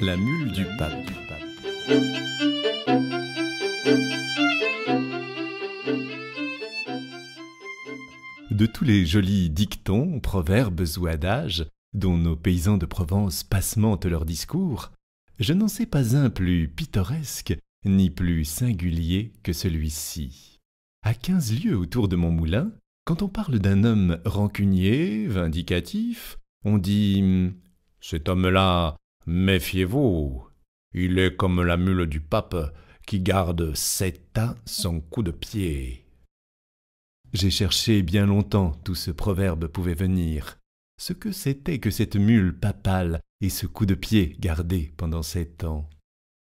La mule du pape. De tous les jolis dictons, proverbes ou adages dont nos paysans de Provence passementent leurs discours, je n'en sais pas un plus pittoresque ni plus singulier que celui-ci. À 15 lieues autour de mon moulin, quand on parle d'un homme rancunier, vindicatif, on dit « Cet homme-là, méfiez-vous, il est comme la mule du pape qui garde 7 ans son coup de pied. » J'ai cherché bien longtemps d'où ce proverbe pouvait venir, ce que c'était que cette mule papale et ce coup de pied gardé pendant 7 ans.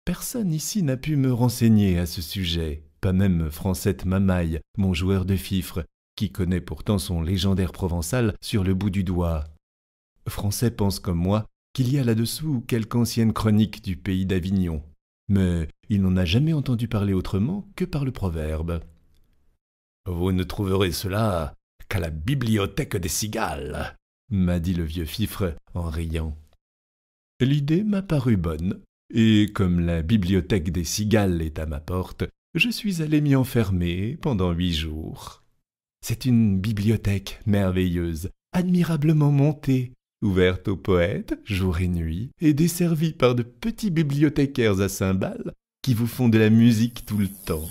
Personne ici n'a pu me renseigner à ce sujet, pas même Francette Mamaille, mon joueur de fifre, qui connaît pourtant son légendaire provençal sur le bout du doigt. Francet pense comme moi qu'il y a là-dessous quelque ancienne chronique du pays d'Avignon, mais il n'en a jamais entendu parler autrement que par le proverbe. « Vous ne trouverez cela qu'à la bibliothèque des cigales », m'a dit le vieux fifre en riant. L'idée m'a paru bonne, et comme la bibliothèque des cigales est à ma porte, je suis allé m'y enfermer pendant 8 jours. C'est une bibliothèque merveilleuse, admirablement montée, ouverte aux poètes jour et nuit, et desservie par de petits bibliothécaires à cymbales qui vous font de la musique tout le temps.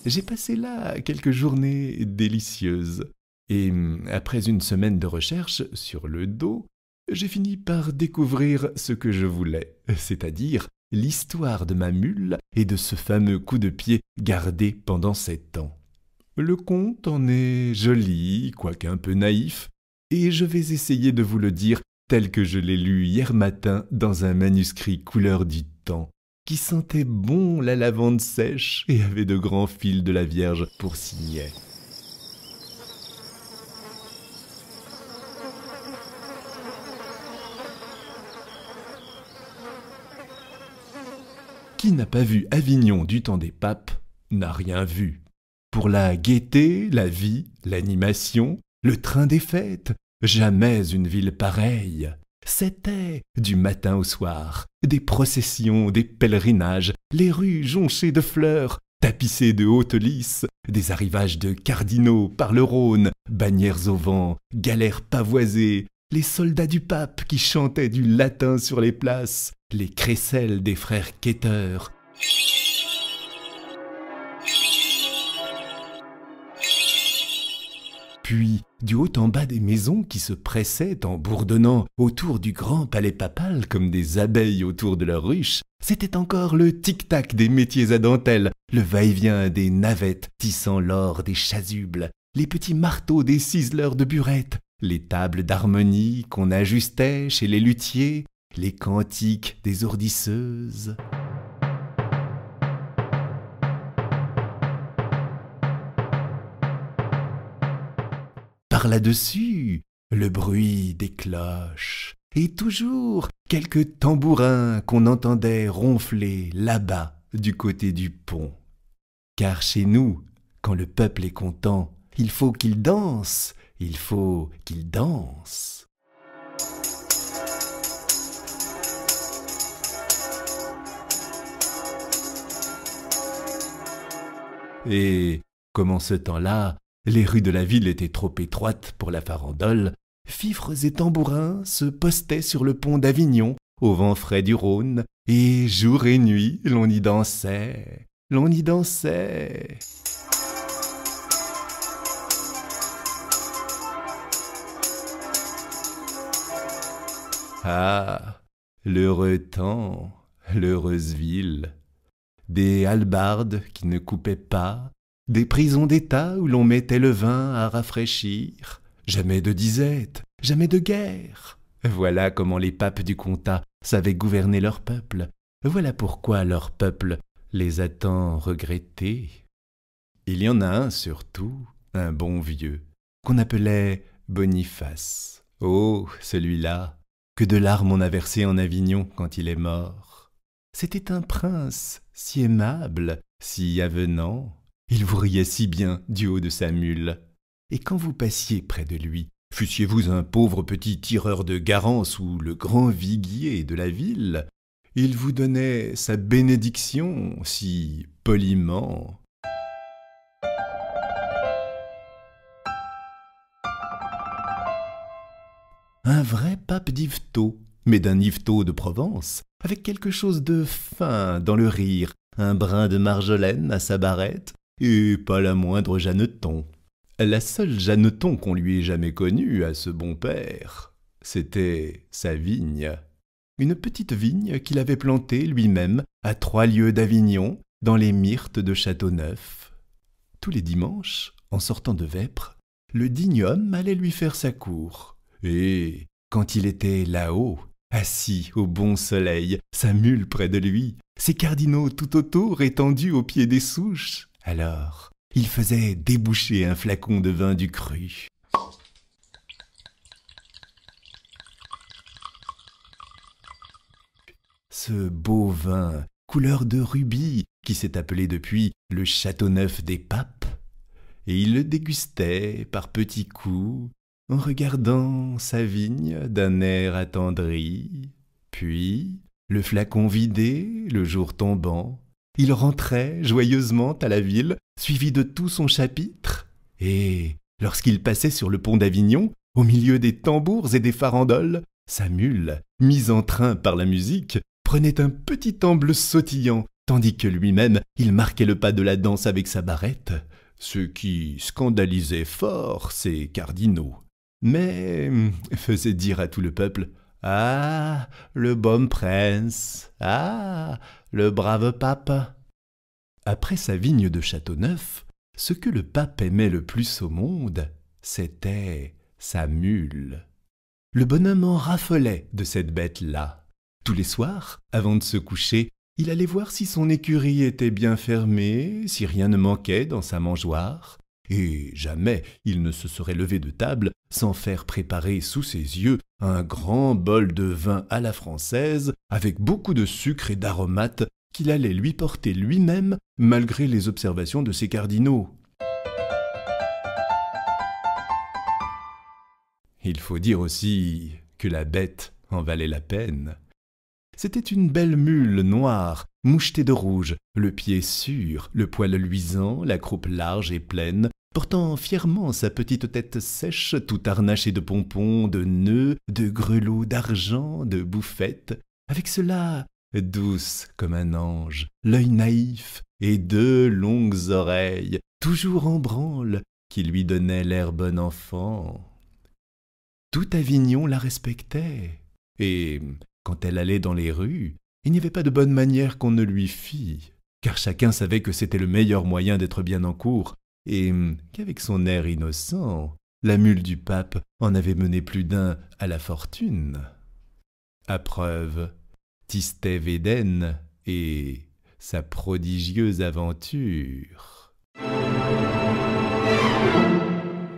J'ai passé là quelques journées délicieuses, et après une semaine de recherche sur le dos, j'ai fini par découvrir ce que je voulais, c'est-à-dire l'histoire de ma mule et de ce fameux coup de pied gardé pendant 7 ans. Le conte en est joli, quoique un peu naïf, et je vais essayer de vous le dire tel que je l'ai lu hier matin dans un manuscrit couleur du temps, qui sentait bon la lavande sèche et avait de grands fils de la Vierge pour signet. Qui n'a pas vu Avignon du temps des papes n'a rien vu. Pour la gaieté, la vie, l'animation, le train des fêtes, jamais une ville pareille. C'était, du matin au soir, des processions, des pèlerinages, les rues jonchées de fleurs, tapissées de hautes lys, des arrivages de cardinaux par le Rhône, bannières au vent, galères pavoisées, les soldats du pape qui chantaient du latin sur les places, les crécelles des frères quêteurs. Puis, du haut en bas des maisons qui se pressaient en bourdonnant autour du grand palais papal comme des abeilles autour de leur ruche, c'était encore le tic-tac des métiers à dentelle, le va-et-vient des navettes tissant l'or des chasubles, les petits marteaux des ciseleurs de burettes, les tables d'harmonie qu'on ajustait chez les luthiers, les cantiques des ourdisseuses. Par là-dessus, le bruit des cloches, et toujours quelques tambourins qu'on entendait ronfler là-bas du côté du pont. Car chez nous, quand le peuple est content, il faut qu'il danse, il faut qu'il danse. Et, comme en ce temps-là, les rues de la ville étaient trop étroites pour la farandole, fifres et tambourins se postaient sur le pont d'Avignon, au vent frais du Rhône, et jour et nuit, l'on y dansait, l'on y dansait. Ah, l'heureux temps, l'heureuse ville, des hallebardes qui ne coupaient pas, des prisons d'État où l'on mettait le vin à rafraîchir, jamais de disette, jamais de guerre. Voilà comment les papes du comtat savaient gouverner leur peuple, voilà pourquoi leur peuple les a tant regrettés. Il y en a un surtout, un bon vieux, qu'on appelait Boniface. Oh, celui-là, que de larmes on a versé en Avignon quand il est mort. C'était un prince si aimable, si avenant. Il vous riait si bien du haut de sa mule. et quand vous passiez près de lui, fussiez-vous un pauvre petit tireur de garance ou le grand viguier de la ville, il vous donnait sa bénédiction si poliment. Un vrai pape d'Yvetot, mais d'un Yvetot de Provence, avec quelque chose de fin dans le rire, un brin de marjolaine à sa barrette, et pas la moindre Jeanneton. La seule Jeanneton qu'on lui ait jamais connue à ce bon père, c'était sa vigne. Une petite vigne qu'il avait plantée lui-même à 3 lieues d'Avignon, dans les myrtes de Châteauneuf. Tous les dimanches, en sortant de Vêpres, le digne homme allait lui faire sa cour. Et quand il était là-haut, assis au bon soleil, sa mule près de lui, ses cardinaux tout autour étendus au pied des souches, alors il faisait déboucher un flacon de vin du cru. Ce beau vin, couleur de rubis, qui s'est appelé depuis le Châteauneuf des Papes, et il le dégustait par petits coups, en regardant sa vigne d'un air attendri. Puis, le flacon vidé, le jour tombant, il rentrait joyeusement à la ville, suivi de tout son chapitre, et, lorsqu'il passait sur le pont d'Avignon, au milieu des tambours et des farandoles, sa mule, mise en train par la musique, prenait un petit amble sautillant, tandis que lui-même, il marquait le pas de la danse avec sa barrette, ce qui scandalisait fort ses cardinaux, mais faisait dire à tout le peuple « Ah, le bon prince! Ah, le brave pape !» Après sa vigne de Châteauneuf, ce que le pape aimait le plus au monde, c'était sa mule. Le bonhomme en raffolait de cette bête-là. Tous les soirs, avant de se coucher, il allait voir si son écurie était bien fermée, si rien ne manquait dans sa mangeoire, et jamais il ne se serait levé de table sans faire préparer sous ses yeux un grand bol de vin à la française, avec beaucoup de sucre et d'aromates qu'il allait lui porter lui-même, malgré les observations de ses cardinaux. Il faut dire aussi que la bête en valait la peine. C'était une belle mule noire, mouchetée de rouge, le pied sûr, le poil luisant, la croupe large et pleine, portant fièrement sa petite tête sèche, tout harnachée de pompons, de nœuds, de grelots d'argent, de bouffettes, avec cela douce comme un ange, l'œil naïf et 2 longues oreilles, toujours en branle, qui lui donnaient l'air bon enfant. Tout Avignon la respectait, et quand elle allait dans les rues, il n'y avait pas de bonne manière qu'on ne lui fît, car chacun savait que c'était le meilleur moyen d'être bien en cour, et qu'avec son air innocent, la mule du pape en avait mené plus d'un à la fortune. À preuve, Tistet Védène et sa prodigieuse aventure.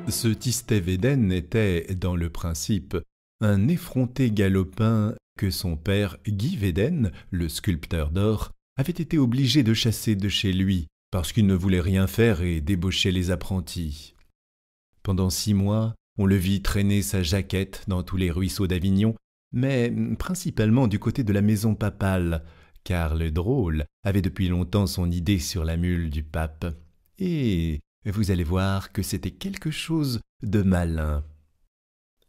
Ce Tistet Védène était, dans le principe, un effronté galopin que son père Guy Védène, le sculpteur d'or, avait été obligé de chasser de chez lui, parce qu'il ne voulait rien faire et débauchait les apprentis. Pendant 6 mois, on le vit traîner sa jaquette dans tous les ruisseaux d'Avignon, mais principalement du côté de la maison papale, car le drôle avait depuis longtemps son idée sur la mule du pape, et vous allez voir que c'était quelque chose de malin.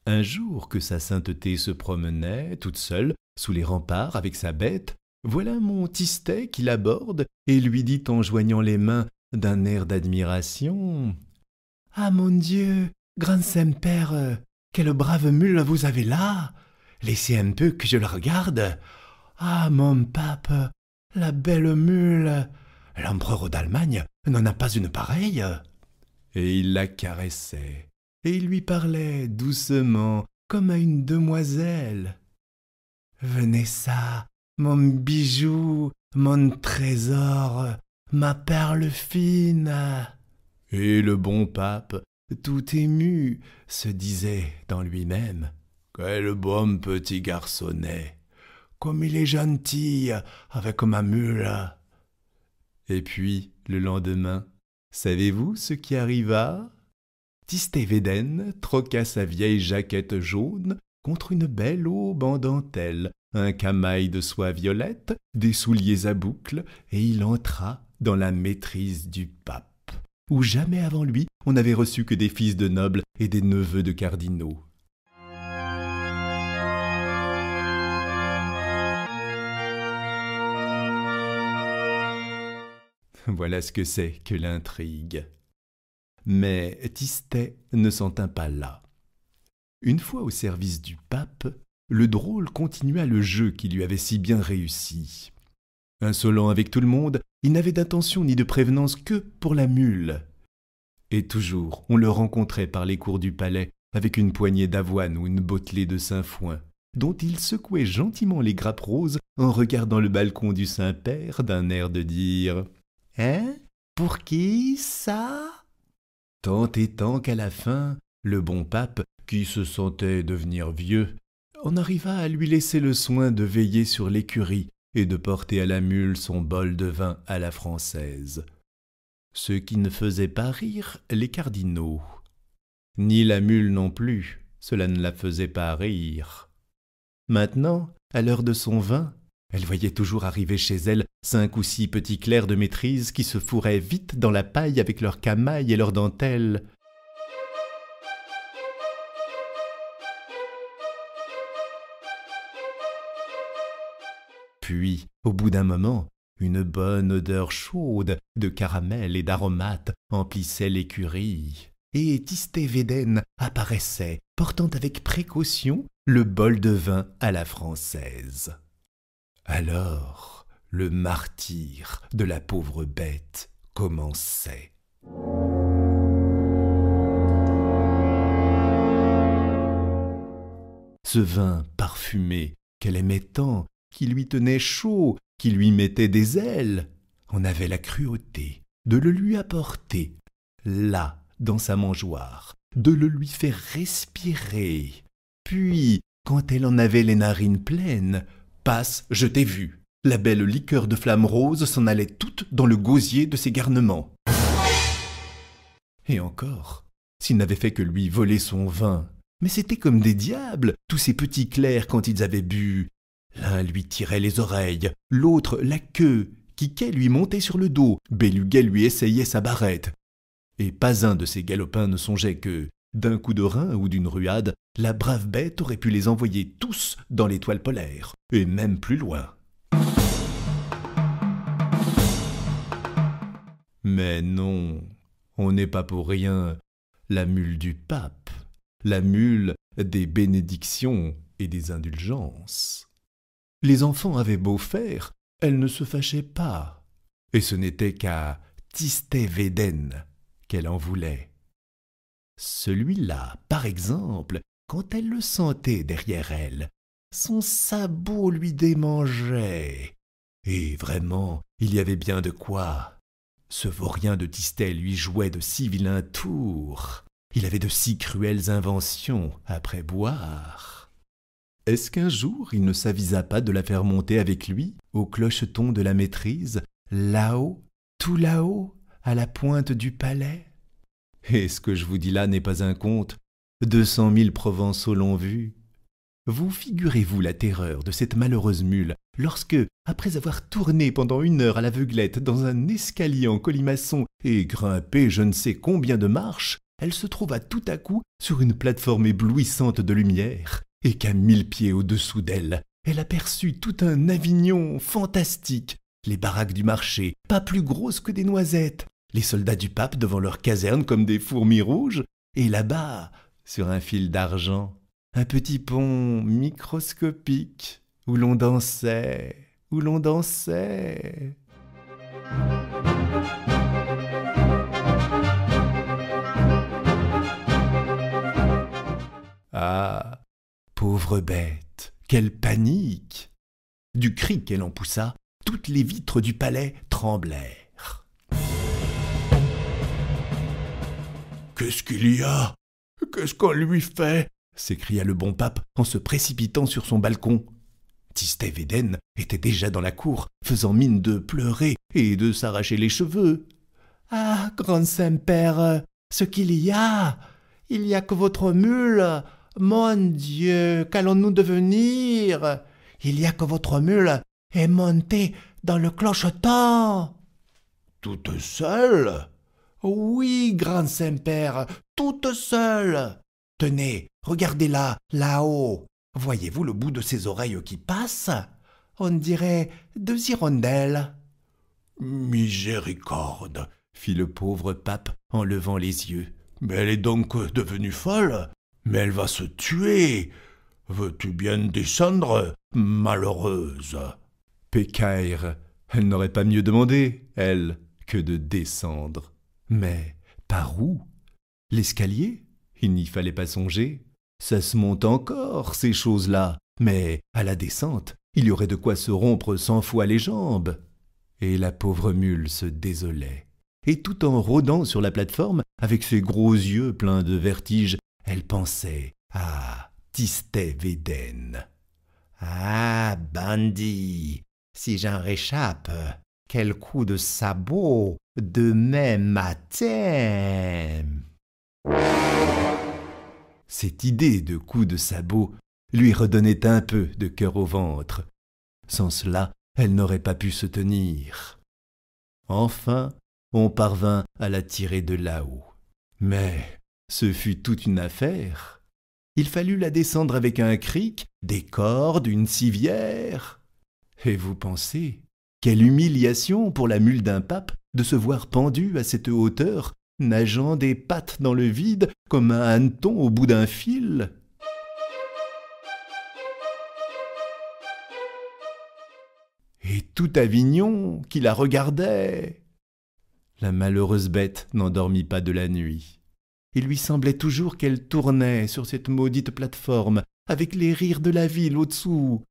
Un jour que sa sainteté se promenait, toute seule, sous les remparts avec sa bête, voilà mon Tistet qui l'aborde et lui dit en joignant les mains d'un air d'admiration « Ah mon Dieu, grand Saint-Père, quelle brave mule vous avez là! Laissez un peu que je la regarde. Ah mon pape, la belle mule! L'empereur d'Allemagne n'en a pas une pareille. » Et il la caressait, et il lui parlait doucement, comme à une demoiselle. « Venez ça, mon bijou, mon trésor, ma perle fine. » Et le bon pape, tout ému, se disait dans lui-même « Quel bon petit garçonnet! Comme il est gentil avec ma mule !» Et puis, le lendemain, savez-vous ce qui arriva? Tistet-Védène troqua sa vieille jaquette jaune contre une belle aube en dentelle, un camail de soie violette, des souliers à boucles, et il entra dans la maîtrise du pape, où jamais avant lui on n'avait reçu que des fils de nobles et des neveux de cardinaux. Voilà ce que c'est que l'intrigue. Mais Tistet ne s'en tint pas là. Une fois au service du pape, le drôle continua le jeu qui lui avait si bien réussi. Insolent avec tout le monde, il n'avait d'intention ni de prévenance que pour la mule. Et toujours, on le rencontrait par les cours du palais avec une poignée d'avoine ou une bottelée de sainfoin, dont il secouait gentiment les grappes roses en regardant le balcon du Saint-Père d'un air de dire « Hein? Pour qui ça ?» Tant et tant qu'à la fin, le bon pape, qui se sentait devenir vieux, en arriva à lui laisser le soin de veiller sur l'écurie et de porter à la mule son bol de vin à la française. Ce qui ne faisait pas rire les cardinaux. Ni la mule non plus, cela ne la faisait pas rire. Maintenant, à l'heure de son vin, elle voyait toujours arriver chez elle 5 ou 6 petits clercs de maîtrise qui se fourraient vite dans la paille avec leurs camails et leurs dentelles. Puis, au bout d'un moment, une bonne odeur chaude de caramel et d'aromates emplissait l'écurie, et Tistet-Védène apparaissait, portant avec précaution le bol de vin à la française. Alors, le martyre de la pauvre bête commençait. Ce vin parfumé qu'elle aimait tant, qui lui tenait chaud, qui lui mettait des ailes, on avait la cruauté de le lui apporter, là, dans sa mangeoire, de le lui faire respirer. Puis, quand elle en avait les narines pleines, passe, je t'ai vu. La belle liqueur de flamme rose s'en allait toute dans le gosier de ses garnements. Et encore, s'il n'avait fait que lui voler son vin, mais c'était comme des diables, tous ces petits clercs quand ils avaient bu. L'un lui tirait les oreilles, l'autre la queue, Quiquet lui montait sur le dos, Béluguet lui essayait sa barrette. Et pas un de ces galopins ne songeait que, d'un coup de rein ou d'une ruade, la brave bête aurait pu les envoyer tous dans l'étoile polaire, et même plus loin. Mais non, on n'est pas pour rien la mule du pape, la mule des bénédictions et des indulgences. Les enfants avaient beau faire, elle ne se fâchait pas, et ce n'était qu'à Tistet-Védène qu'elle en voulait. Celui-là, par exemple, quand elle le sentait derrière elle, son sabot lui démangeait. Et vraiment, il y avait bien de quoi. Ce vaurien de Tistet lui jouait de si vilains tours. Il avait de si cruelles inventions après boire. Est-ce qu'un jour il ne s'avisa pas de la faire monter avec lui au clocheton de la maîtrise, là-haut, tout là-haut, à la pointe du palais? Et ce que je vous dis là n'est pas un conte. 200 000 Provençaux l'ont vu. Vous figurez-vous la terreur de cette malheureuse mule lorsque, après avoir tourné pendant 1 heure à l'aveuglette dans un escalier en colimaçon et grimpé je ne sais combien de marches, elle se trouva tout à coup sur une plateforme éblouissante de lumière, et qu'à 1000 pieds au-dessous d'elle, elle aperçut tout un Avignon fantastique, les baraques du marché, pas plus grosses que des noisettes, les soldats du pape devant leur caserne comme des fourmis rouges, et là-bas, sur un fil d'argent, un petit pont microscopique où l'on dansait, où l'on dansait. Ah, pauvre bête, quelle panique! Du cri qu'elle en poussa, toutes les vitres du palais tremblèrent. « Qu'est-ce qu'il y a? Qu'est-ce qu'on lui fait ?» s'écria le bon pape en se précipitant sur son balcon. Tistet-Védène était déjà dans la cour, faisant mine de pleurer et de s'arracher les cheveux. « Ah, grand Saint-Père, ce qu'il y a !» il n'y a que votre mule. Mon Dieu, qu'allons-nous devenir? Il n'y a que votre mule est montée dans le clocheton. Toute seule? Oui, grand Saint-Père, toute seule. Tenez, regardez-la, là-haut. Voyez-vous le bout de ses oreilles qui passe? On dirait deux hirondelles. Miséricorde, fit le pauvre pape en levant les yeux. Mais elle est donc devenue folle? Mais elle va se tuer. Veux-tu bien descendre, malheureuse? Pécaïre, elle n'aurait pas mieux demandé, elle, que de descendre. Mais par où? L'escalier? Il n'y fallait pas songer. Ça se monte encore, ces choses-là. Mais à la descente, il y aurait de quoi se rompre 100 fois les jambes. Et la pauvre mule se désolait. Et tout en rôdant sur la plateforme, avec ses gros yeux pleins de vertige, elle pensait à Tistet Védène. Ah, bandit, si j'en réchappe, quel coup de sabot demain matin! Cette idée de coup de sabot lui redonnait un peu de cœur au ventre. Sans cela, elle n'aurait pas pu se tenir. Enfin, on parvint à la tirer de là-haut. Mais ce fut toute une affaire. Il fallut la descendre avec un cric, des cordes, une civière. Et vous pensez, quelle humiliation pour la mule d'un pape de se voir pendue à cette hauteur, nageant des pattes dans le vide comme un hanneton au bout d'un fil. Et tout Avignon qui la regardait. La malheureuse bête n'endormit pas de la nuit. Il lui semblait toujours qu'elle tournait sur cette maudite plateforme, avec les rires de la ville au-dessous.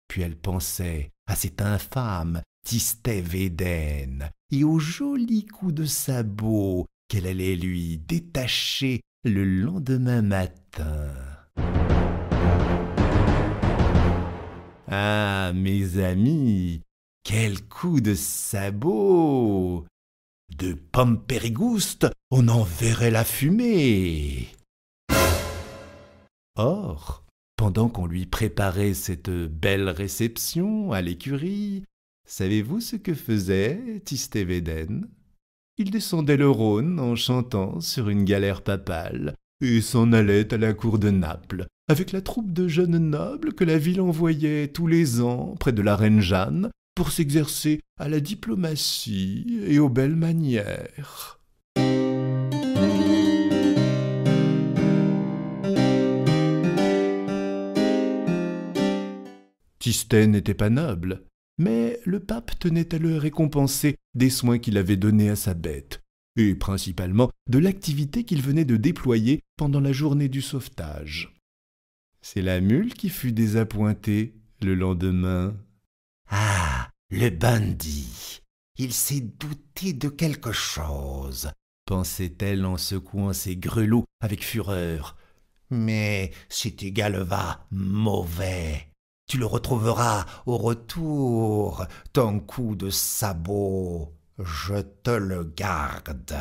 Puis elle pensait à cet infâme Tistet Védène et aux jolis coups de sabot qu'elle allait lui détacher le lendemain matin. Ah, mes amis, quel coup de sabot! De pommes Périgoustes, on en verrait la fumée. Or, pendant qu'on lui préparait cette belle réception à l'écurie, savez-vous ce que faisait Tistet Védène? Il descendait le Rhône en chantant sur une galère papale et s'en allait à la cour de Naples avec la troupe de jeunes nobles que la ville envoyait tous les ans près de la reine Jeanne pour s'exercer à la diplomatie et aux belles manières. Tistet n'était pas noble, mais le pape tenait à le récompenser des soins qu'il avait donnés à sa bête, et principalement de l'activité qu'il venait de déployer pendant la journée du sauvetage. C'est la mule qui fut désappointée le lendemain. « Ah, le bandit, il s'est douté de quelque chose, » pensait-elle en secouant ses grelots avec fureur. « Mais cet égal va mauvais. Tu le retrouveras au retour, ton coup de sabot. Je te le garde. »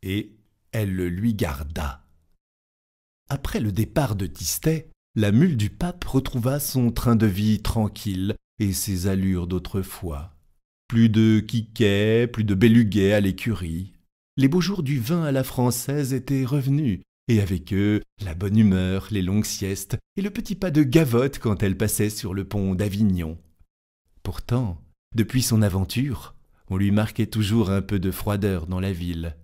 Et elle le lui garda. Après le départ de Tistet, la mule du pape retrouva son train de vie tranquille et ses allures d'autrefois. Plus de quiquets, plus de béluguets à l'écurie. Les beaux jours du vin à la française étaient revenus, et avec eux la bonne humeur, les longues siestes et le petit pas de gavotte quand elle passait sur le pont d'Avignon. Pourtant, depuis son aventure, on lui marquait toujours un peu de froideur dans la ville.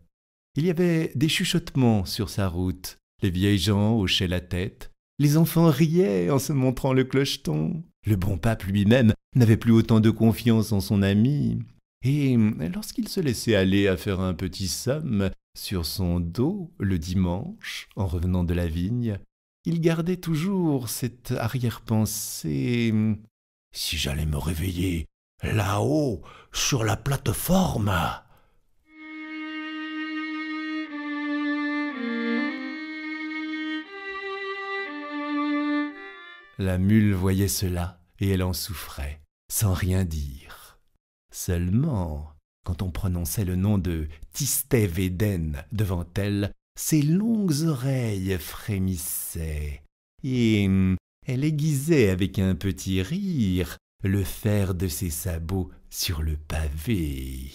Il y avait des chuchotements sur sa route, les vieilles gens hochaient la tête, les enfants riaient en se montrant le clocheton. Le bon pape lui-même n'avait plus autant de confiance en son ami. Et lorsqu'il se laissait aller à faire un petit somme sur son dos le dimanche, en revenant de la vigne, il gardait toujours cette arrière-pensée. « Si j'allais me réveiller là-haut, sur la plateforme !» La mule voyait cela, et elle en souffrait, sans rien dire. Seulement, quand on prononçait le nom de Tistet Védène devant elle, ses longues oreilles frémissaient, et elle aiguisait avec un petit rire le fer de ses sabots sur le pavé.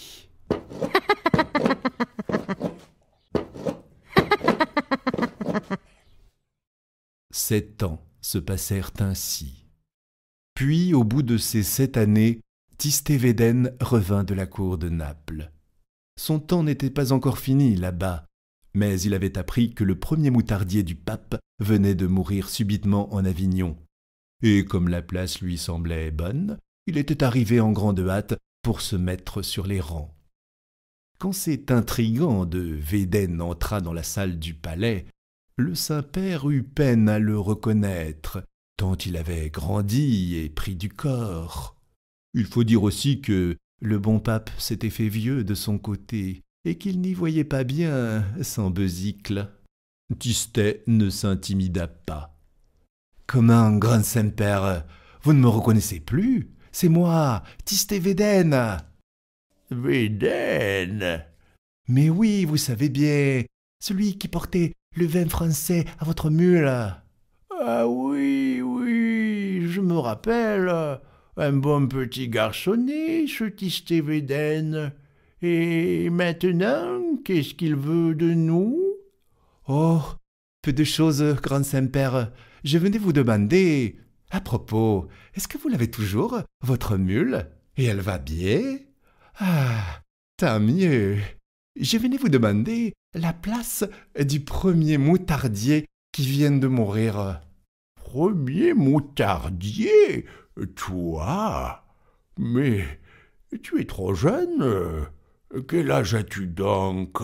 Sept ans se passèrent ainsi. Puis, au bout de ces 7 années, Tistévéden revint de la cour de Naples. Son temps n'était pas encore fini là-bas, mais il avait appris que le premier moutardier du pape venait de mourir subitement en Avignon. Et comme la place lui semblait bonne, il était arrivé en grande hâte pour se mettre sur les rangs. Quand cet intrigant de Védène entra dans la salle du palais, le Saint-Père eut peine à le reconnaître, tant il avait grandi et pris du corps. Il faut dire aussi que le bon pape s'était fait vieux de son côté, et qu'il n'y voyait pas bien sans Beusicle. Tistet ne s'intimida pas. « Comment, grand Saint-Père, vous ne me reconnaissez plus? C'est moi, Tistet-Védène. »« Védène? Mais oui, vous savez bien, celui qui portait le vin français à votre mule. »« Ah oui, oui, je me rappelle. Un bon petit garçonnet, ce Tistet-Védène. Et maintenant, qu'est-ce qu'il veut de nous? » ?»« Oh, peu de choses, grand Saint-Père. Je venais vous demander... À propos, est-ce que vous l'avez toujours, votre mule? Et elle va bien? Ah, tant mieux. Je venais vous demander la place du premier moutardier qui vient de mourir. »« Premier moutardier? Toi? Mais tu es trop jeune. Quel âge as-tu donc? » ?»«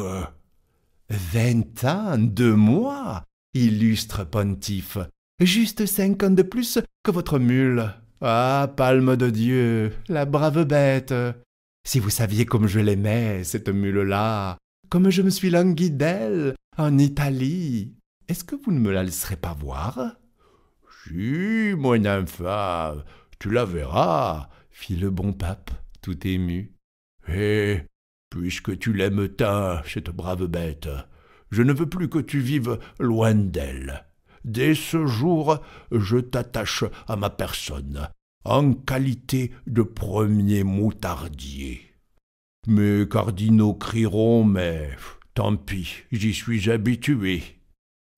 20 ans, 2 mois, illustre pontife. Juste 5 ans de plus que votre mule. Ah, palme de Dieu, la brave bête. Si vous saviez comme je l'aimais, cette mule-là, comme je me suis langui d'elle en Italie, est-ce que vous ne me la laisserez pas voir? »« Si, mon enfant, tu la verras, » fit le bon pape, tout ému. « Et puisque tu l'aimes tant, cette brave bête, je ne veux plus que tu vives loin d'elle. Dès ce jour, je t'attache à ma personne, en qualité de premier moutardier. Mes cardinaux crieront, mais tant pis, j'y suis habitué.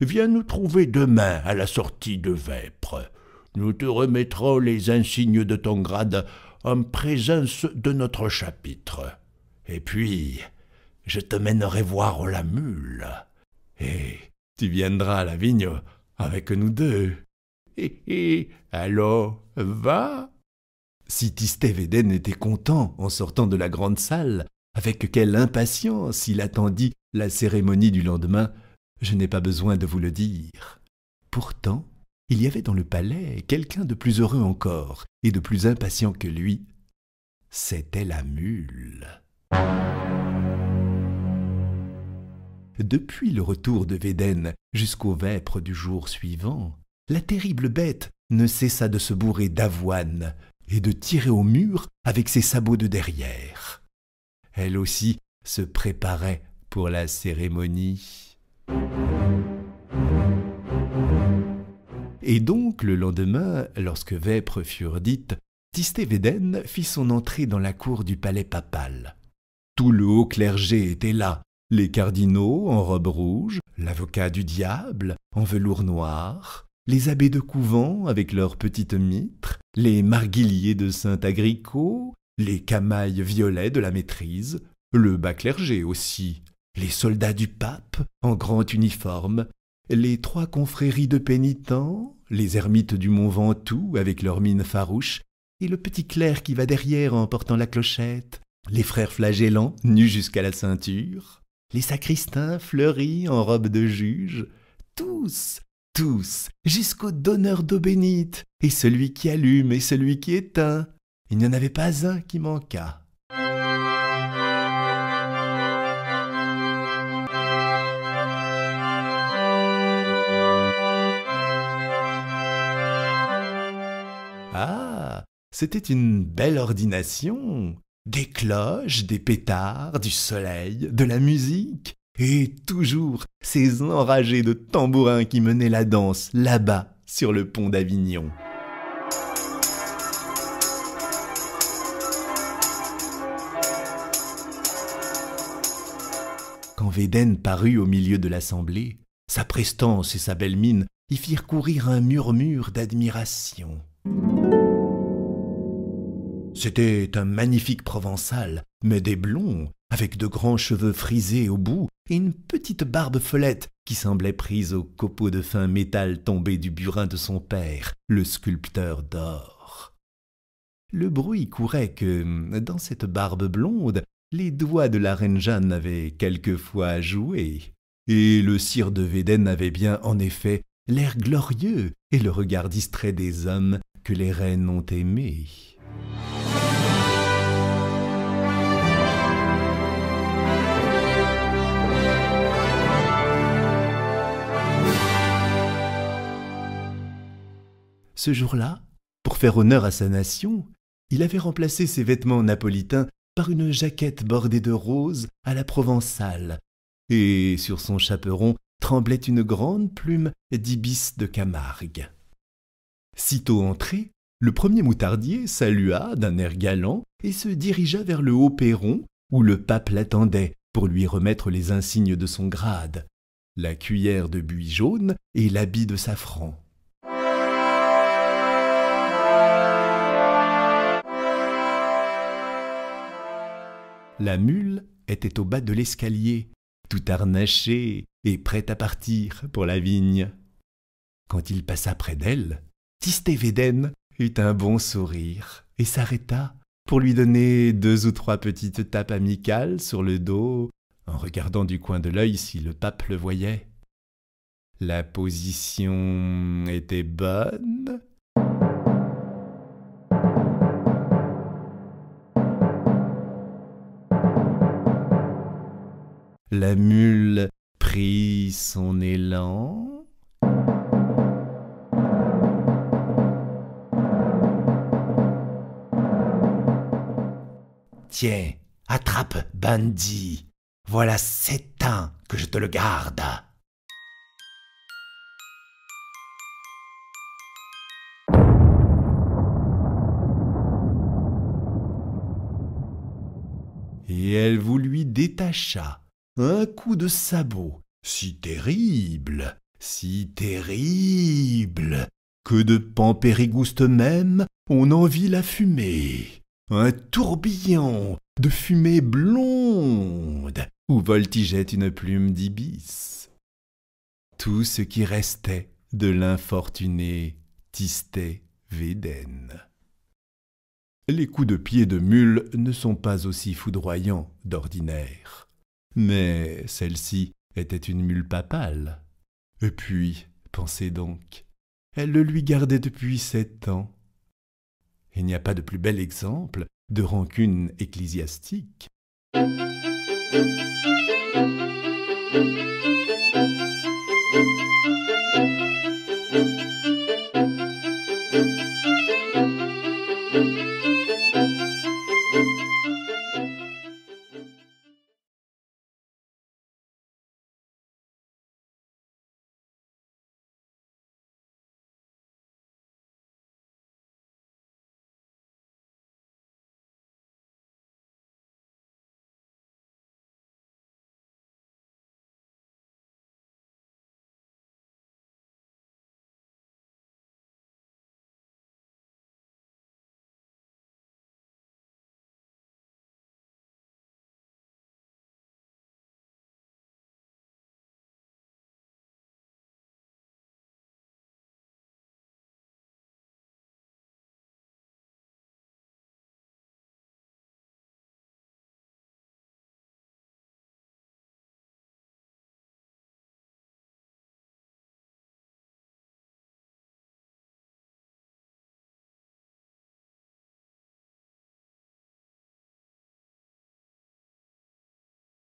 Viens nous trouver demain à la sortie de Vêpres. Nous te remettrons les insignes de ton grade en présence de notre chapitre. Et puis, je te mènerai voir la mule. Et tu viendras à la vigne avec nous deux. Alors, va. » Si Tistet-Védène était content en sortant de la grande salle, avec quelle impatience il attendit la cérémonie du lendemain, je n'ai pas besoin de vous le dire. Pourtant, il y avait dans le palais quelqu'un de plus heureux encore et de plus impatient que lui. C'était la mule. Depuis le retour de Védène jusqu'aux vêpres du jour suivant, la terrible bête ne cessa de se bourrer d'avoine et de tirer au mur avec ses sabots de derrière. Elle aussi se préparait pour la cérémonie. Et donc, le lendemain, lorsque vêpres furent dites, Tistet-Védène fit son entrée dans la cour du palais papal. Tout le haut clergé était là, les cardinaux en robe rouge, l'avocat du diable en velours noir, les abbés de couvent avec leurs petites mitres, les marguilliers de Saint-Agricot, les camailles violets de la maîtrise, le bas clergé aussi, les soldats du pape en grand uniforme, les 3 confréries de pénitents, les ermites du Mont Ventoux avec leurs mines farouches, et le petit clerc qui va derrière en portant la clochette, les frères flagellants nus jusqu'à la ceinture, les sacristains fleuris en robe de juge, tous, jusqu'au donneur d'eau bénite, et celui qui allume et celui qui éteint. Il n'y en avait pas un qui manquât. Ah, c'était une belle ordination. Des cloches, des pétards, du soleil, de la musique, et toujours ces enragés de tambourins qui menaient la danse là-bas sur le pont d'Avignon. Quand Védène parut au milieu de l'assemblée, sa prestance et sa belle mine y firent courir un murmure d'admiration. C'était un magnifique Provençal, mais des blonds, avec de grands cheveux frisés au bout et une petite barbe folette qui semblait prise au copeau de fin métal tombé du burin de son père, le sculpteur d'or. Le bruit courait que, dans cette barbe blonde, les doigts de la reine Jeanne avaient quelquefois joué, et le sire de Védène avait bien, en effet, l'air glorieux et le regard distrait des hommes que les reines ont aimés. Ce jour-là, pour faire honneur à sa nation, il avait remplacé ses vêtements napolitains par une jaquette bordée de roses à la provençale, et sur son chaperon tremblait une grande plume d'ibis de Camargue. Sitôt entré, le premier moutardier salua d'un air galant et se dirigea vers le haut perron où le pape l'attendait pour lui remettre les insignes de son grade, la cuillère de buis jaune et l'habit de safran. La mule était au bas de l'escalier, tout harnachée et prête à partir pour la vigne. Quand il passa près d'elle, Tistet Védène eut un bon sourire et s'arrêta pour lui donner 2 ou 3 petites tapes amicales sur le dos, en regardant du coin de l'œil si le pape le voyait. La position était bonne. La mule prit son élan. Tiens, attrape, bandit. Voilà 7 ans que je te le garde. Et elle vous lui détacha un coup de sabot si terrible, que de Pampérigouste même on en vit la fumée, un tourbillon de fumée blonde où voltigeait une plume d'ibis. Tout ce qui restait de l'infortuné Tistet Védène. Les coups de pied de mule ne sont pas aussi foudroyants d'ordinaire. Mais celle-ci était une mule papale. Et puis, pensez donc, elle le lui gardait depuis 7 ans. Il n'y a pas de plus bel exemple de rancune ecclésiastique.